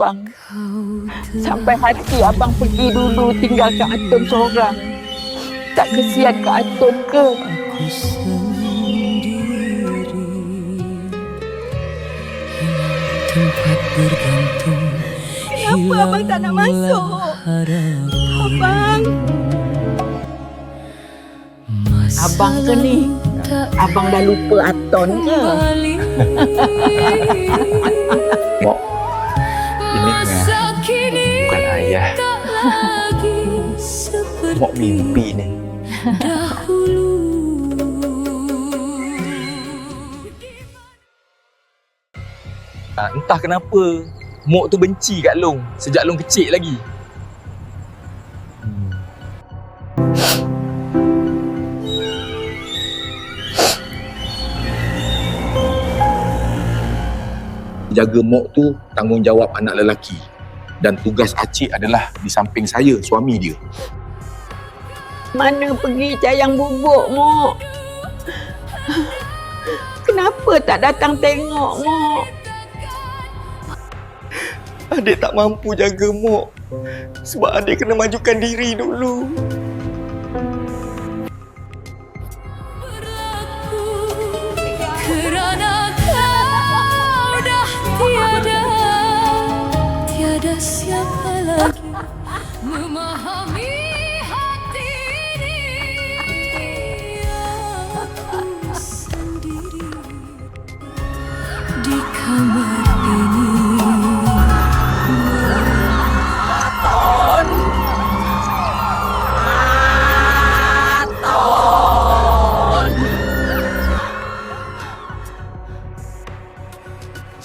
abang. Sampai hati abang pergi dulu tinggalkan Atun seorang. Tak kesian ke Atun ke? Aku sendiri hilang tempat bergantung. Kenapa abang tak nak masuk? Abang. Abang ke ni? Abang dah lupa Atun ke? Mak, ini bukan ayah. Mak mimpi ni. Entah kenapa Mok tu benci kat Long sejak Long kecil lagi. Jaga Mok tu tanggungjawab anak lelaki. Dan tugas Acik adalah di samping saya, suami dia. Mana pergi cayang bubuk, Mok? Kenapa tak datang tengok, Mok? Adik tak mampu jaga Mok. Sebab adik kena majukan diri dulu. Kerana kau dah tiada, tiada siapa lagi memahami hati ini. Aku sendiri di kamar ini.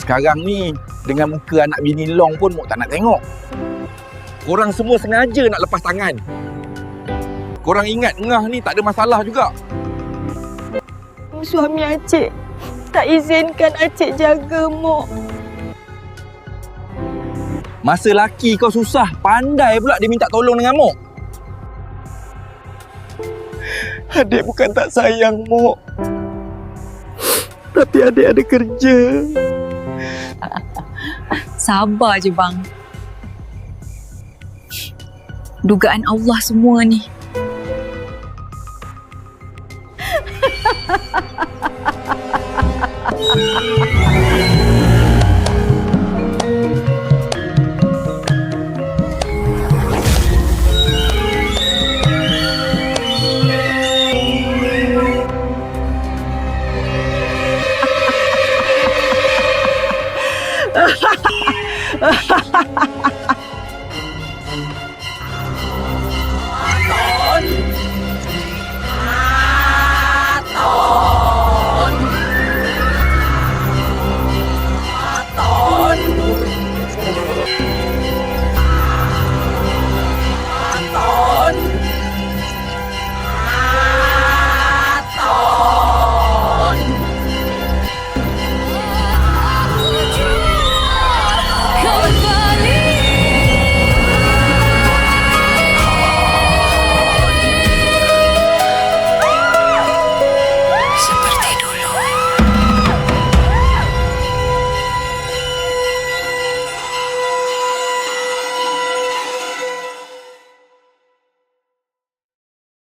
Sekarang ni, dengan muka anak bini Long pun Mok tak nak tengok. Korang semua sengaja nak lepas tangan. Korang ingat Ngah ni tak ada masalah juga. Suami Acik tak izinkan Acik jaga Mok. Masa laki kau susah, pandai pula dia minta tolong dengan Mok. Adik bukan tak sayang Mok. Tapi adik ada kerja. Sabar je bang. Dugaan Allah semua ni.